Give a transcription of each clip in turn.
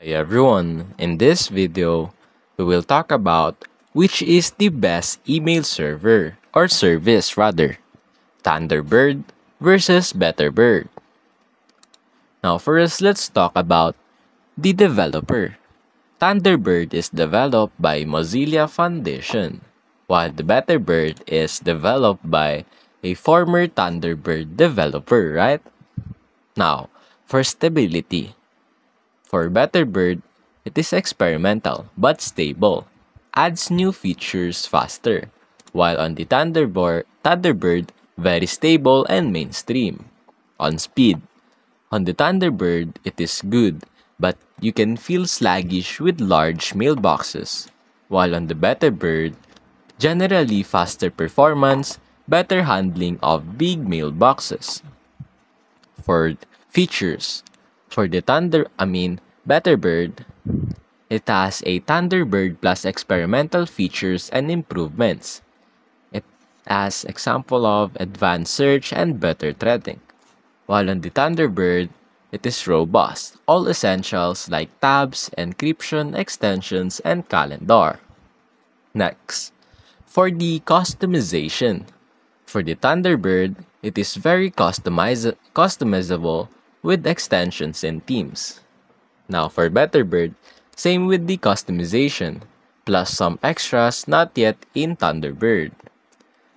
Hey everyone, in this video, we will talk about which is the best email server or service rather, Thunderbird versus Betterbird. Now first, let's talk about the developer. Thunderbird is developed by Mozilla Foundation, while the Betterbird is developed by a former Thunderbird developer, right? Now, for stability. For Betterbird, it is experimental but stable, adds new features faster, while on the Thunderbird, very stable and mainstream. On speed, on the Thunderbird, it is good, but you can feel sluggish with large mailboxes, while on the Betterbird, generally faster performance, better handling of big mailboxes. For features, for the Betterbird, it has a Thunderbird plus experimental features and improvements. It has example of advanced search and better threading. While on the Thunderbird, it is robust, all essentials like tabs, encryption, extensions, and calendar. Next, for the customization. For the Thunderbird, it is very customizable with extensions and themes. Now for Betterbird, same with the customization, plus some extras not yet in Thunderbird.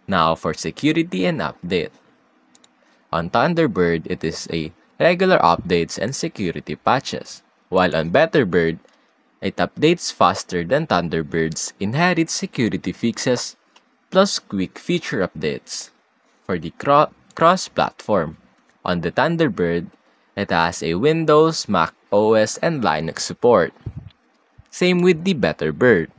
Now for security and update. On Thunderbird, it is a regular updates and security patches, while on Betterbird, it updates faster than Thunderbird's inherent security fixes plus quick feature updates. For the cross-platform, on the Thunderbird, it has a Windows, Mac OS, and Linux support. Same with the Betterbird.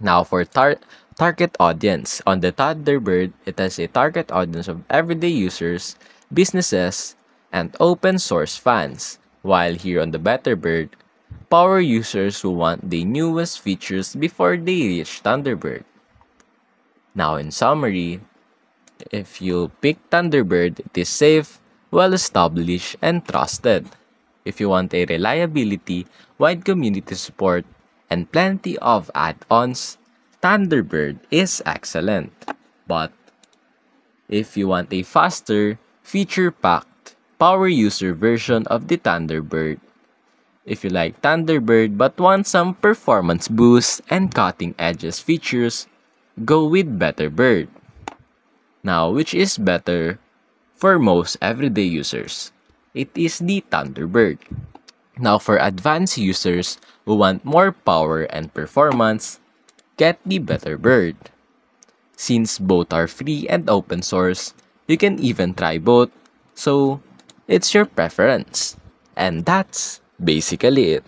Now for target audience. On the Thunderbird, it has a target audience of everyday users, businesses, and open source fans. While here on the Betterbird, power users who want the newest features before they reach Thunderbird. Now in summary, if you pick Thunderbird, it is safe, well-established, and trusted. If you want a reliability, wide community support, and plenty of add-ons, Thunderbird is excellent. But if you want a faster, feature-packed, power user version of the Thunderbird, if you like Thunderbird but want some performance boost and cutting-edge features, go with Betterbird. Now, which is better for most everyday users? It is the Thunderbird. Now, for advanced users who want more power and performance, get the Betterbird. Since both are free and open source, you can even try both, so it's your preference. And that's basically it.